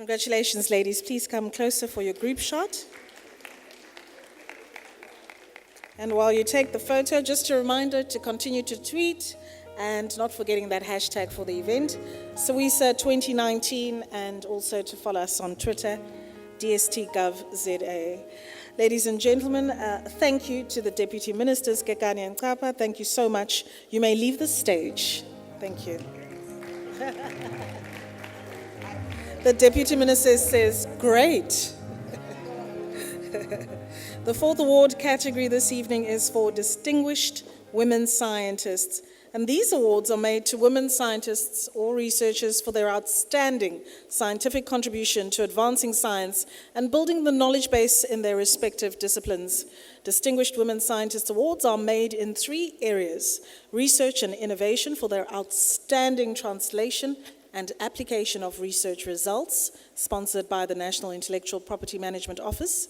Congratulations, ladies. Please come closer for your group shot. And while you take the photo, just a reminder to continue to tweet and not forgetting that hashtag for the event, SawiSA2019, and also to follow us on Twitter, DST.gov.za. Ladies and gentlemen, thank you to the Deputy Ministers, Kekani and Kapa. Thank you so much. You may leave the stage. Thank you. The Deputy Minister says, great. The fourth award category this evening is for Distinguished Women Scientists. And these awards are made to women scientists or researchers for their outstanding scientific contribution to advancing science and building the knowledge base in their respective disciplines. Distinguished Women Scientists Awards are made in 3 areas: research and innovation for their outstanding translation and application of research results, sponsored by the National Intellectual Property Management Office,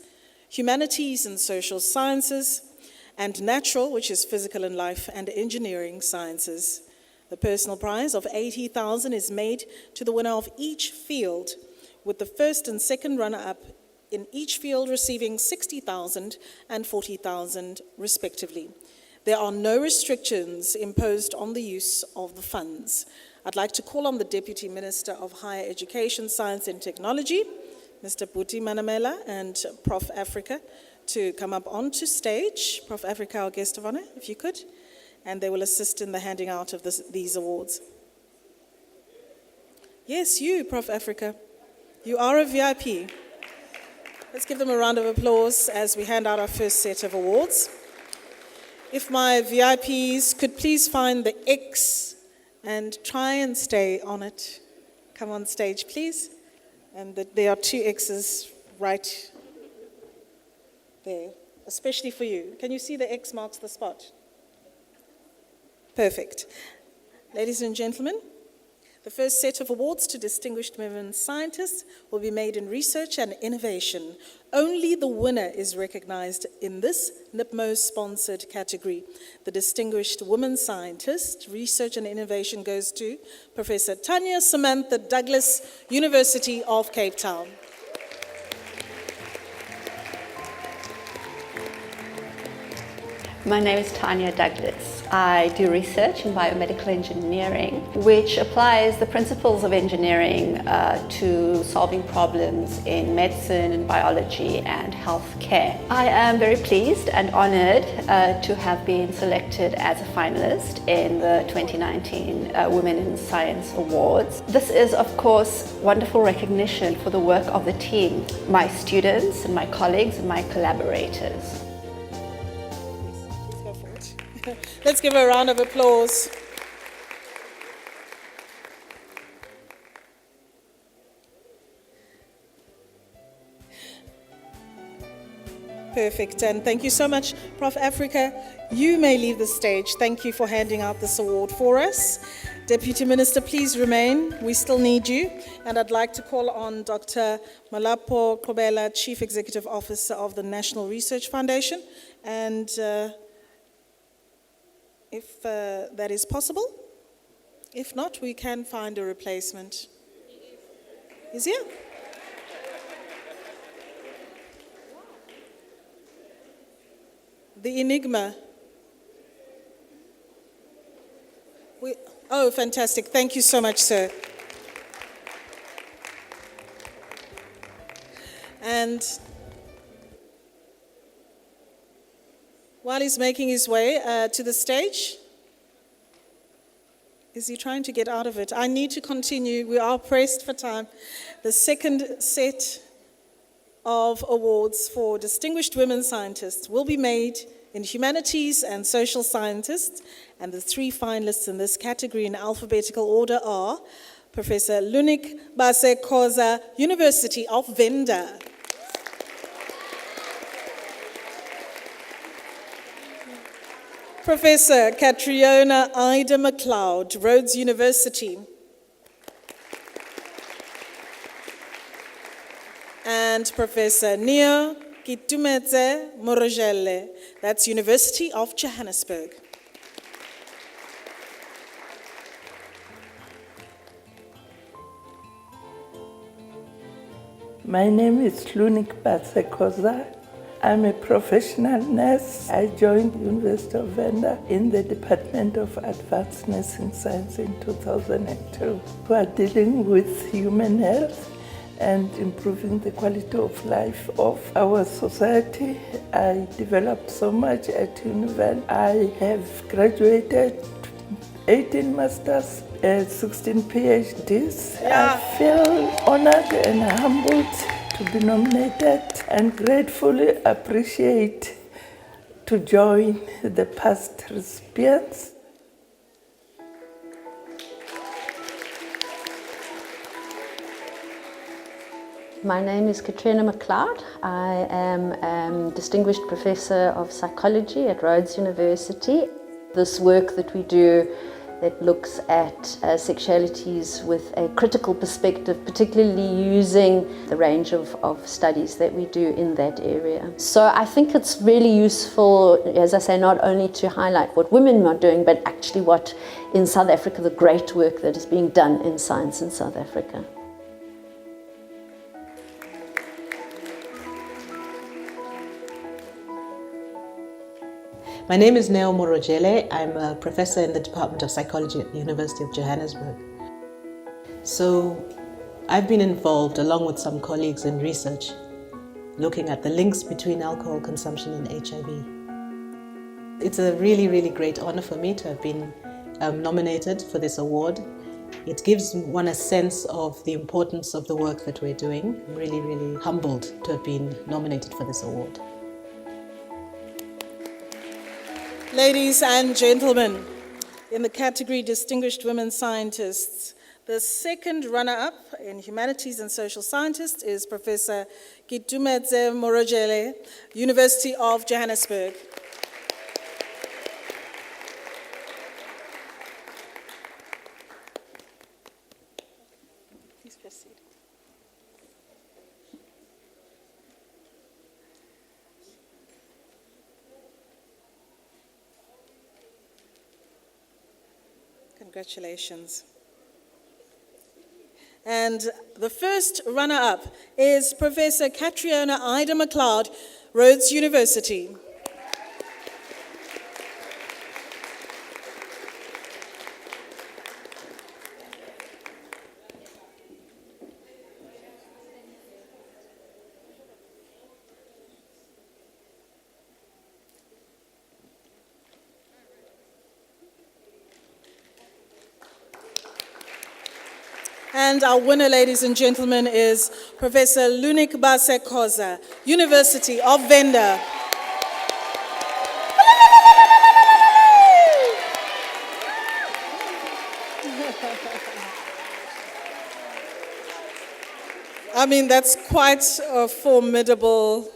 humanities and social sciences, and natural, which is physical and life and engineering sciences. The personal prize of 80,000 is made to the winner of each field, with the first and second runner-up in each field receiving 60,000 and 40,000 respectively. There are no restrictions imposed on the use of the funds. I'd like to call on the Deputy Minister of Higher Education, Science and Technology, Mr. Buti Manamela, and Prof. Africa, to come up onto stage. Prof. Africa, our guest of honor, if you could, and they will assist in the handing out of these awards. Yes, you, Prof. Africa. You are a VIP. Let's give them a round of applause as we hand out our first set of awards. If my VIPs could please find the X and try and stay on it. Come on stage, please. And there are 2 X's right there, especially for you. Can you see the X marks the spot? Perfect. Ladies and gentlemen, the first set of awards to Distinguished Women Scientists will be made in research and innovation. Only the winner is recognized in this NIPMO-sponsored category. The Distinguished Woman Scientist, Research and Innovation goes to Professor Tanya Samantha Douglas, University of Cape Town. My name is Tanya Douglas. I do research in biomedical engineering, which applies the principles of engineering to solving problems in medicine and biology and healthcare. I am very pleased and honored to have been selected as a finalist in the 2019 Women in Science Awards. This is, of course, wonderful recognition for the work of the team, my students and my colleagues and my collaborators. Let's give her a round of applause. Perfect, and thank you so much, Prof. Africa. You may leave the stage. Thank you for handing out this award for us. Deputy Minister, please remain. We still need you. And I'd like to call on Dr. Malapo Kobela, Chief Executive Officer of the National Research Foundation, and if that is possible. If not, we can find a replacement. Is here? The Enigma. Oh, fantastic. Thank you so much, sir. And while he's making his way to the stage, is he trying to get out of it? I need to continue. We are pressed for time. The second set of awards for Distinguished Women Scientists will be made in humanities and social scientists, and the 3 finalists in this category in alphabetical order are Professor Lunik Base-Khoza, University of Venda. Professor Catriona Ida McLeod, Rhodes University. And Professor Neo Kitumetse Morojele, that's University of Johannesburg. My name is Lunik Batsekoza. I'm a professional nurse. I joined the University of Venda in the Department of Advanced Nursing Science in 2002. We are dealing with human health and improving the quality of life of our society. I developed so much at Univen. I have graduated 18 masters, 16 PhDs. Yeah. I feel honored and humbled to be nominated and gratefully appreciate to join the past recipients. My name is Katrina McLeod. I am Distinguished Professor of Psychology at Rhodes University. This work that we do that looks at sexualities with a critical perspective, particularly using the range of studies that we do in that area. So I think it's really useful, as I say, not only to highlight what women are doing, but actually what in South Africa, the great work that is being done in science in South Africa. My name is Neo Morojele. I'm a professor in the Department of Psychology at the University of Johannesburg. So I've been involved, along with some colleagues, in research looking at the links between alcohol consumption and HIV. It's a really, really great honor for me to have been nominated for this award. It gives one a sense of the importance of the work that we're doing. I'm really, really humbled to have been nominated for this award. Ladies and gentlemen, in the category Distinguished Women Scientists, the second runner-up in Humanities and Social Scientists is Professor Kitumetse Morojele, University of Johannesburg. Please proceed. Congratulations. And the first runner-up is Professor Catriona Ida McLeod, Rhodes University. And our winner, ladies and gentlemen, is Professor Lunik Batsekoza, University of Venda. I mean, that's quite a formidable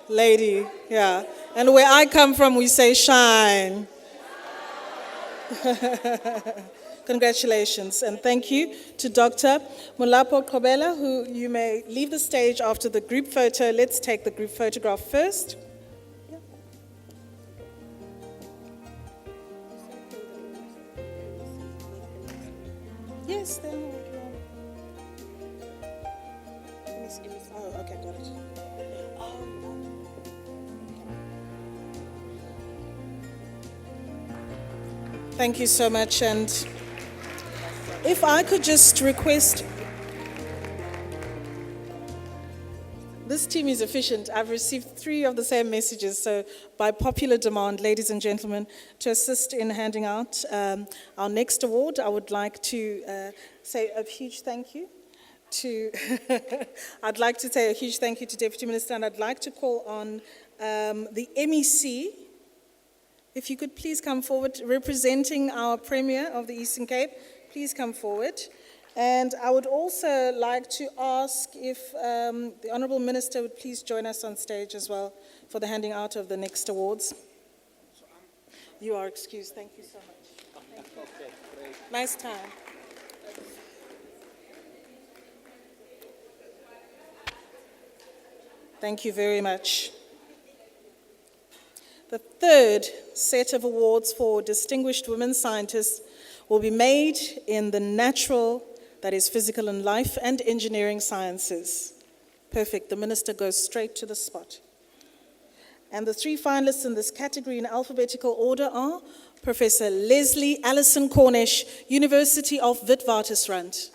lady, yeah. And where I come from, we say shine. Congratulations, and thank you to Dr. Mulapo Kobela, who you may leave the stage after the group photo. Let's take the group photograph first. Yes, there. Oh, okay, got it. Thank you so much, and if I could just request, this team is efficient. I've received 3 of the same messages, so by popular demand, ladies and gentlemen, to assist in handing out our next award, I would like to say a huge thank you to, I'd like to say a huge thank you to Deputy Minister, and I'd like to call on the MEC, if you could please come forward, representing our Premier of the Eastern Cape. Please come forward. And I would also like to ask if the Honourable Minister would please join us on stage as well for the handing out of the next awards. You are excused. Thank you so much. Thank you. Okay, great. Nice time. Thank you very much. The third set of awards for distinguished women scientists will be made in the natural, that is physical and life, and engineering sciences. Perfect. The minister goes straight to the spot. And the three finalists in this category in alphabetical order are Professor Leslie Allison Cornish, University of Witwatersrand.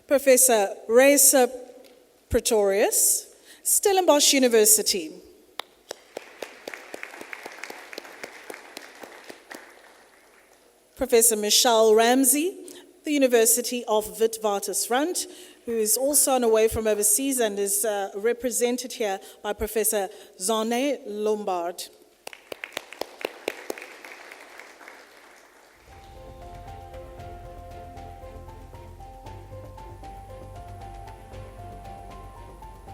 Professor Raisa Pretorius, Stellenbosch University. Professor Michelle Ramsey, the University of Witwatersrand, who is also on her way from overseas and is represented here by Professor Zane Lombard.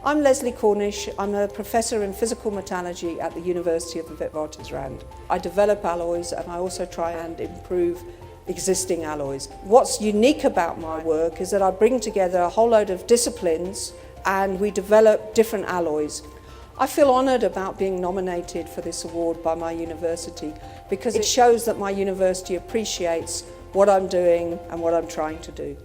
I'm Leslie Cornish. I'm a professor in physical metallurgy at the University of the Witwatersrand. I develop alloys and I also try and improve existing alloys. What's unique about my work is that I bring together a whole load of disciplines and we develop different alloys. I feel honoured about being nominated for this award by my university because it shows that my university appreciates what I'm doing and what I'm trying to do.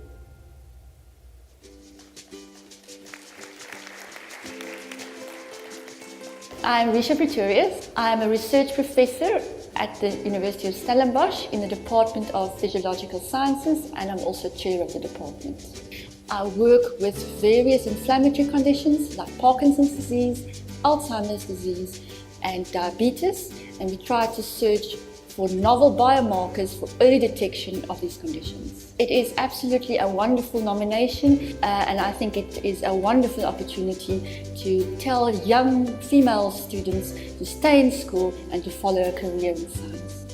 I'm Risha Pretorius. I'm a research professor at the University of Stellenbosch in the Department of Physiological Sciences, and I'm also chair of the department. I work with various inflammatory conditions like Parkinson's disease, Alzheimer's disease and diabetes, and we try to search for novel biomarkers for early detection of these conditions. It is absolutely a wonderful nomination and I think it is a wonderful opportunity to tell young female students to stay in school and to follow a career in science.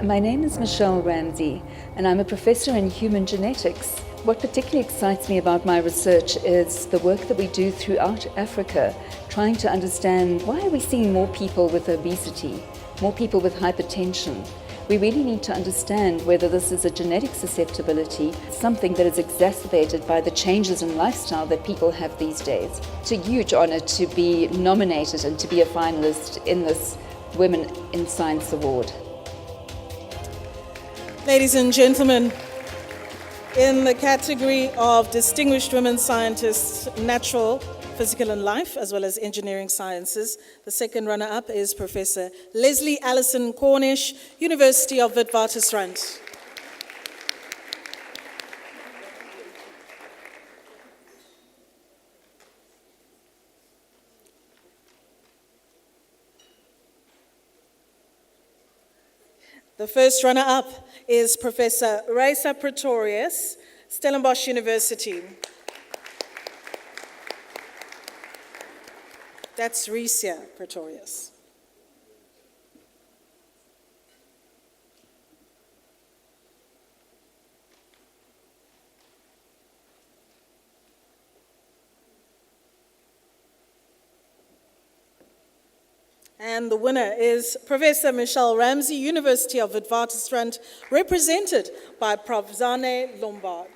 My name is Michelle Ramsey and I'm a professor in human genetics. What particularly excites me about my research is the work that we do throughout Africa, trying to understand why are we seeing more people with obesity, more people with hypertension. We really need to understand whether this is a genetic susceptibility, something that is exacerbated by the changes in lifestyle that people have these days. It's a huge honor to be nominated and to be a finalist in this Women in Science Award. Ladies and gentlemen, in the category of Distinguished Women Scientists, Natural, Physical and Life, as well as Engineering Sciences, the second runner-up is Professor Leslie Allison Cornish, University of Witwatersrand. The first runner-up is Professor Raisa Pretorius, Stellenbosch University. That's Risa Pretorius. And the winner is Professor Michelle Ramsey, University of Witwatersrand, represented by Prof. Zane Lombard.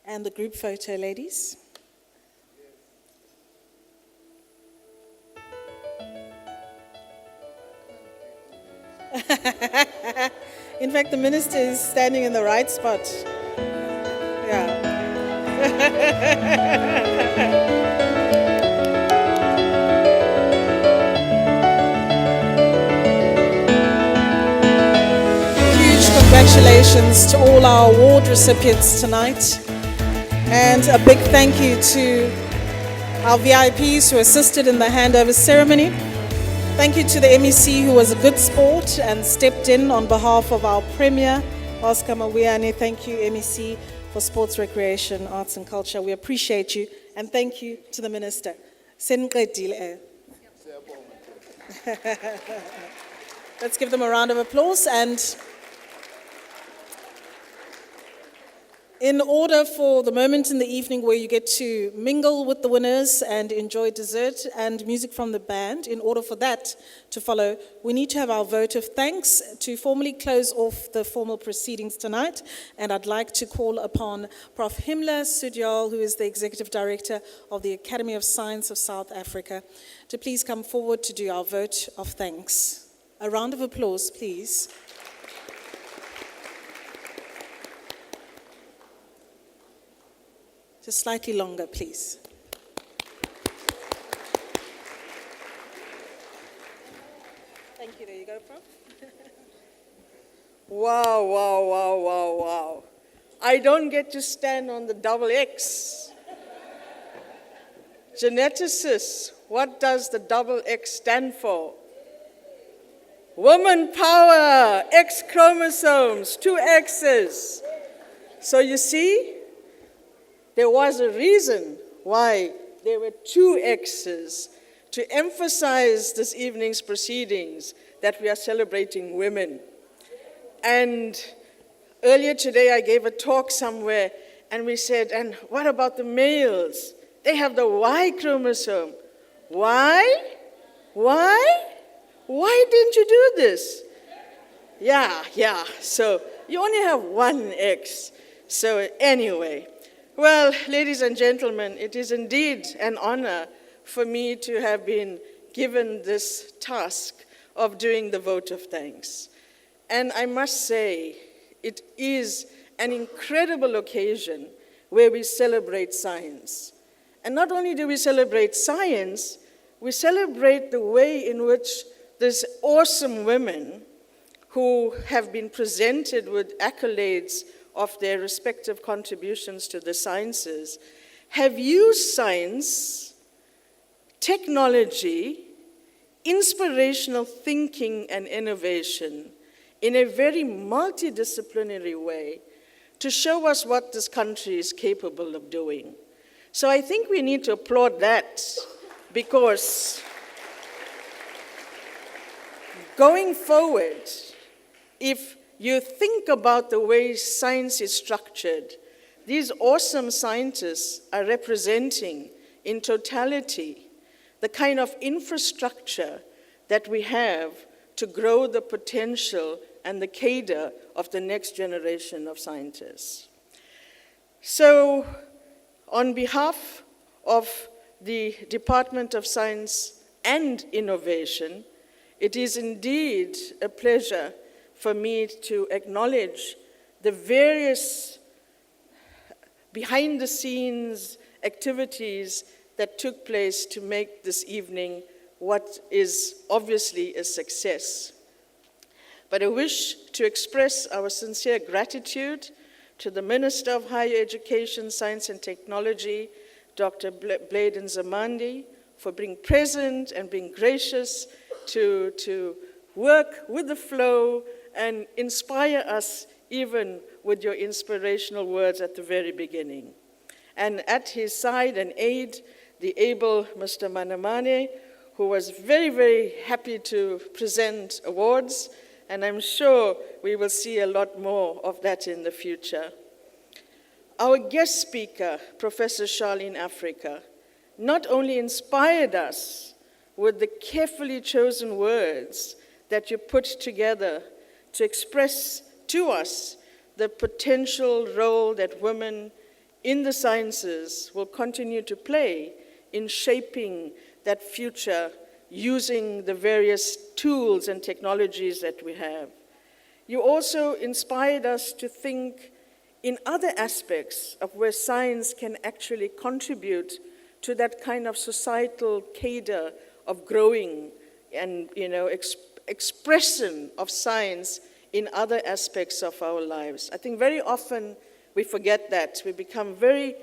And the group photo, ladies. In fact, the minister is standing in the right spot. Yeah. Huge congratulations to all our award recipients tonight. And a big thank you to our VIPs who assisted in the handover ceremony. Thank you to the MEC who was a good sport and stepped in on behalf of our Premier, Oscar Mawiane. Thank you, MEC, for Sports, Recreation, Arts and Culture. We appreciate you. And thank you to the Minister. Let's give them a round of applause. And In order for the moment in the evening where you get to mingle with the winners and enjoy dessert and music from the band, in order for that to follow, we need to have our vote of thanks to formally close off the formal proceedings tonight. And I'd like to call upon Prof. Himla Sudyal, who is the Executive Director of the Academy of Science of South Africa, to please come forward to do our vote of thanks. A round of applause, please. Just slightly longer, please. Thank you. There you go, Prof. Wow, wow, wow, wow, wow. I don't get to stand on the double X. Geneticists, what does the double X stand for? Woman power, X chromosomes, 2 X's. So you see, there was a reason why there were 2 X's to emphasize this evening's proceedings that we are celebrating women. And earlier today I gave a talk somewhere and we said, and what about the males? They have the Y chromosome. Why? Why? Why didn't you do this? Yeah, so you only have 1 X. So anyway, well, ladies and gentlemen, it is indeed an honor for me to have been given this task of doing the vote of thanks. And I must say, it is an incredible occasion where we celebrate science. And not only do we celebrate science, we celebrate the way in which these awesome women who have been presented with accolades of their respective contributions to the sciences have used science, technology, inspirational thinking and innovation in a very multidisciplinary way to show us what this country is capable of doing. So I think we need to applaud that, because going forward, if you think about the way science is structured, these awesome scientists are representing in totality the kind of infrastructure that we have to grow the potential and the cadre of the next generation of scientists. So, on behalf of the Department of Science and Innovation, it is indeed a pleasure for me to acknowledge the various behind-the-scenes activities that took place to make this evening what is obviously a success. But I wish to express our sincere gratitude to the Minister of Higher Education, Science and Technology, Dr. Bladen Zamandi, for being present and being gracious to work with the flow and inspire us even with your inspirational words at the very beginning. And at his side and aid, the able Mr. Manamane, who was very, very happy to present awards, and I'm sure we will see a lot more of that in the future. Our guest speaker, Professor Charlene Africa, not only inspired us with the carefully chosen words that you put together to express to us the potential role that women in the sciences will continue to play in shaping that future using the various tools and technologies that we have. You also inspired us to think in other aspects of where science can actually contribute to that kind of societal cadre of growing and expression of science in other aspects of our lives. I think very often we forget that. We become very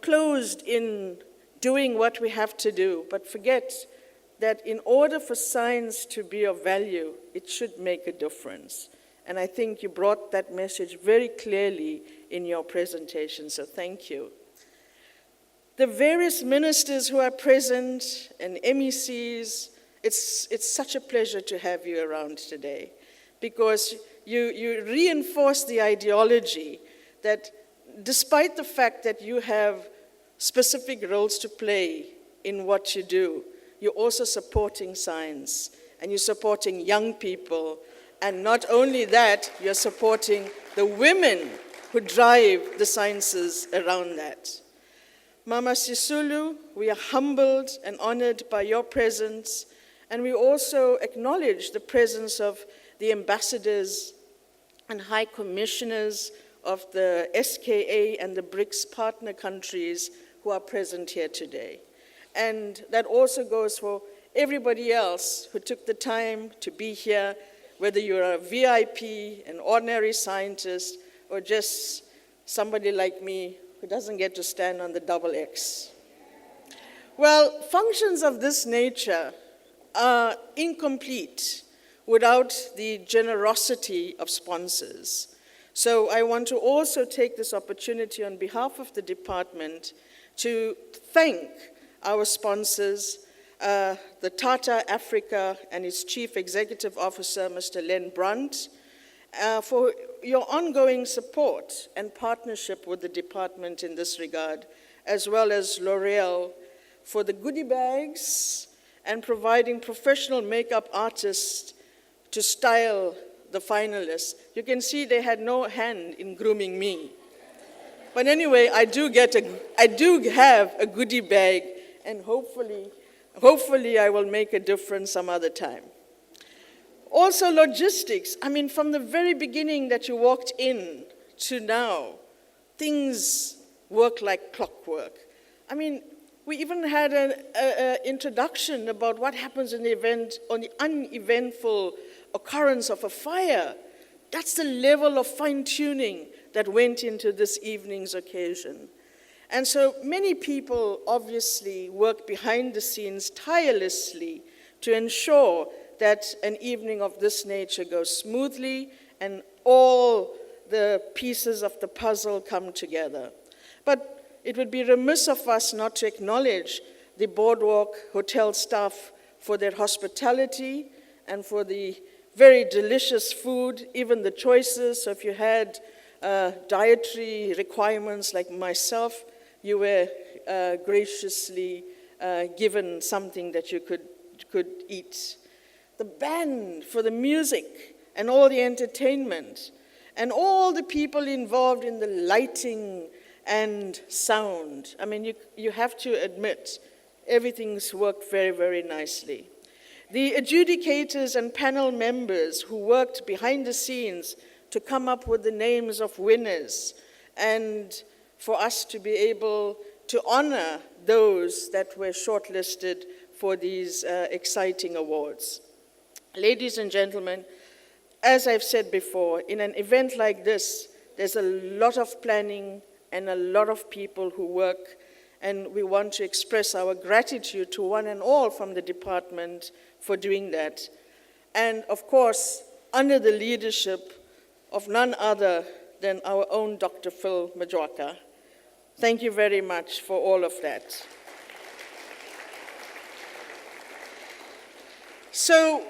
closed in doing what we have to do, but forget that in order for science to be of value, it should make a difference. And I think you brought that message very clearly in your presentation, so thank you. The various ministers who are present and MECs, it's such a pleasure to have you around today, because you reinforce the ideology that despite the fact that you have specific roles to play in what you do, you're also supporting science, and you're supporting young people, and not only that, you're supporting the women who drive the sciences around that. Mama Sisulu, we are humbled and honored by your presence, and we also acknowledge the presence of the ambassadors and high commissioners of the SKA and the BRICS partner countries who are present here today. And that also goes for everybody else who took the time to be here, whether you're a VIP, an ordinary scientist, or just somebody like me who doesn't get to stand on the double X. Well, functions of this nature are incomplete without the generosity of sponsors. So I want to also take this opportunity on behalf of the department to thank our sponsors, the Tata Africa and its Chief Executive Officer, Mr. Len Brandt, for your ongoing support and partnership with the department in this regard, as well as L'Oreal for the goodie bags and providing professional makeup artists to style the finalists. You can see they had no hand in grooming me. But anyway, I do have a goodie bag, and hopefully I will make a difference some other time. Also logistics. I mean, from the very beginning that you walked in to now, things work like clockwork. I mean, we even had an introduction about what happens in the event, on the uneventful occurrence of a fire. That's the level of fine-tuning that went into this evening's occasion. And so many people obviously work behind the scenes tirelessly to ensure that an evening of this nature goes smoothly and all the pieces of the puzzle come together. But it would be remiss of us not to acknowledge the Boardwalk Hotel staff for their hospitality and for the very delicious food, even the choices. So if you had dietary requirements like myself, you were graciously given something that you could eat. The band for the music and all the entertainment, and all the people involved in the lighting and sound. I mean, you have to admit, everything's worked very, very nicely. The adjudicators and panel members who worked behind the scenes to come up with the names of winners, and for us to be able to honor those that were shortlisted for these exciting awards. Ladies and gentlemen, as I've said before, in an event like this, there's a lot of planning and a lot of people who work, and we want to express our gratitude to one and all from the department for doing that. And of course, under the leadership of none other than our own Dr. Phil Majwaka. Thank you very much for all of that. So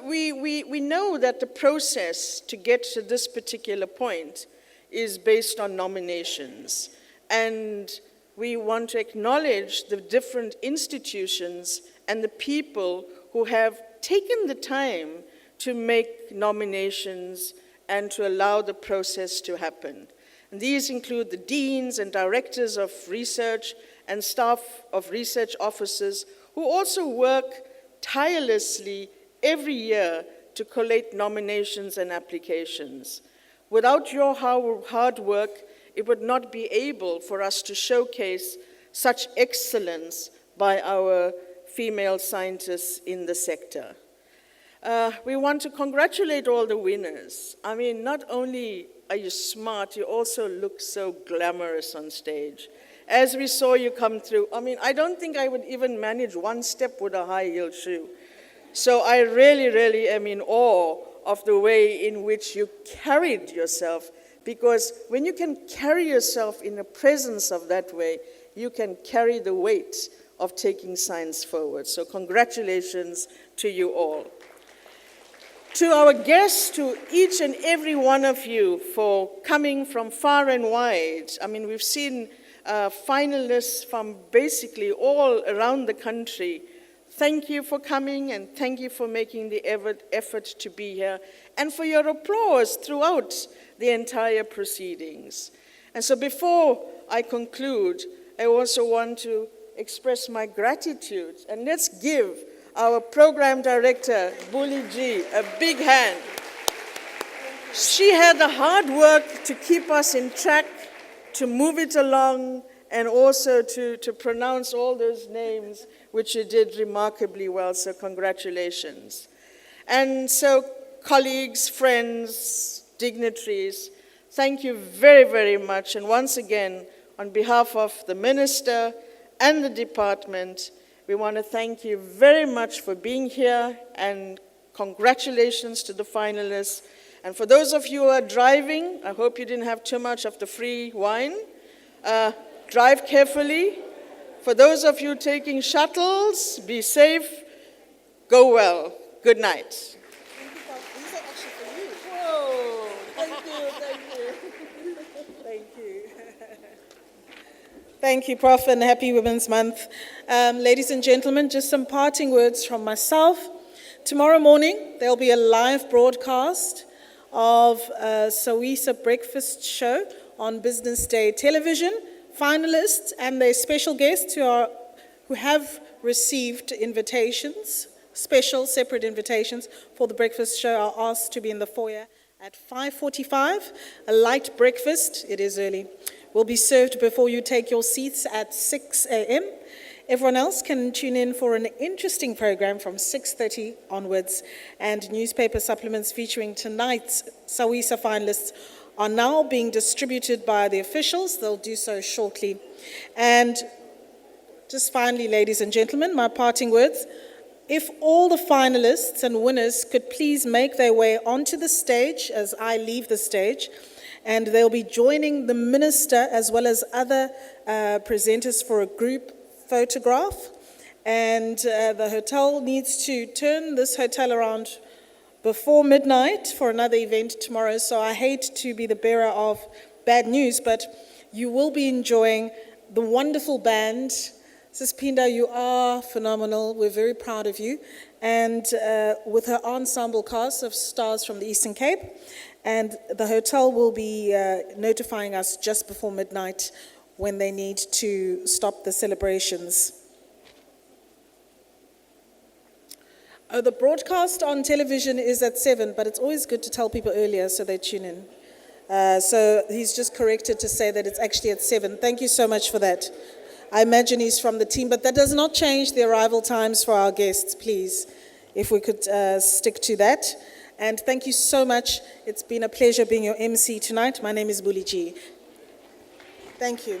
we know that the process to get to this particular point is based on nominations. And we want to acknowledge the different institutions and the people who have taken the time to make nominations and to allow the process to happen. And these include the deans and directors of research and staff of research offices who also work tirelessly every year to collate nominations and applications. Without your hard work, it would not be able for us to showcase such excellence by our female scientists in the sector. We want to congratulate all the winners. I mean, not only are you smart, you also look so glamorous on stage. As we saw you come through, I mean, I don't think I would even manage one step with a high-heel shoe. So I really, really am in awe of the way in which you carried yourself, because when you can carry yourself in the presence of that way, you can carry the weight of taking science forward. So congratulations to you all. To our guests, to each and every one of you for coming from far and wide. I mean, we've seen finalists from basically all around the country. Thank you for coming, and thank you for making the effort to be here, and for your applause throughout the entire proceedings. And so before I conclude, I also want to express my gratitude, and let's give our program director, Buli Ji, a big hand. She had the hard work to keep us in track, to move it along, and also to pronounce all those names, which you did remarkably well, so congratulations. And so, colleagues, friends, dignitaries, thank you very, very much. And once again, on behalf of the Minister and the Department, we want to thank you very much for being here, and congratulations to the finalists. And for those of you who are driving, I hope you didn't have too much of the free wine. Drive carefully. For those of you taking shuttles, be safe, go well. Good night. These are actually for you. Whoa, thank you. Thank you. Thank you, Prof, and happy Women's Month. Ladies and gentlemen, just some parting words from myself. Tomorrow morning, there'll be a live broadcast of SawiSA Breakfast Show on Business Day Television. Finalists and their special guests who have received invitations, special separate invitations for the breakfast show, are asked to be in the foyer at 5:45. A light breakfast, it is early, will be served before you take your seats at 6 a.m. Everyone else can tune in for an interesting program from 6:30 onwards, and newspaper supplements featuring tonight's SawiSA finalists are now being distributed by the officials. They'll do so shortly. And just finally, ladies and gentlemen, my parting words. If all the finalists and winners could please make their way onto the stage as I leave the stage, and they'll be joining the Minister as well as other presenters for a group photograph. And the hotel needs to turn this hotel around before midnight for another event tomorrow. So I hate to be the bearer of bad news, but you will be enjoying the wonderful band. Sis Pinda, you are phenomenal. We're very proud of you. And with her ensemble cast of stars from the Eastern Cape. And the hotel will be notifying us just before midnight when they need to stop the celebrations. The broadcast on television is at 7, but it's always good to tell people earlier so they tune in. So he's just corrected to say that it's actually at 7. Thank you so much for that. I imagine he's from the team, but that does not change the arrival times for our guests, please, if we could stick to that. And thank you so much. It's been a pleasure being your MC tonight. My name is Buli Ji. Thank you.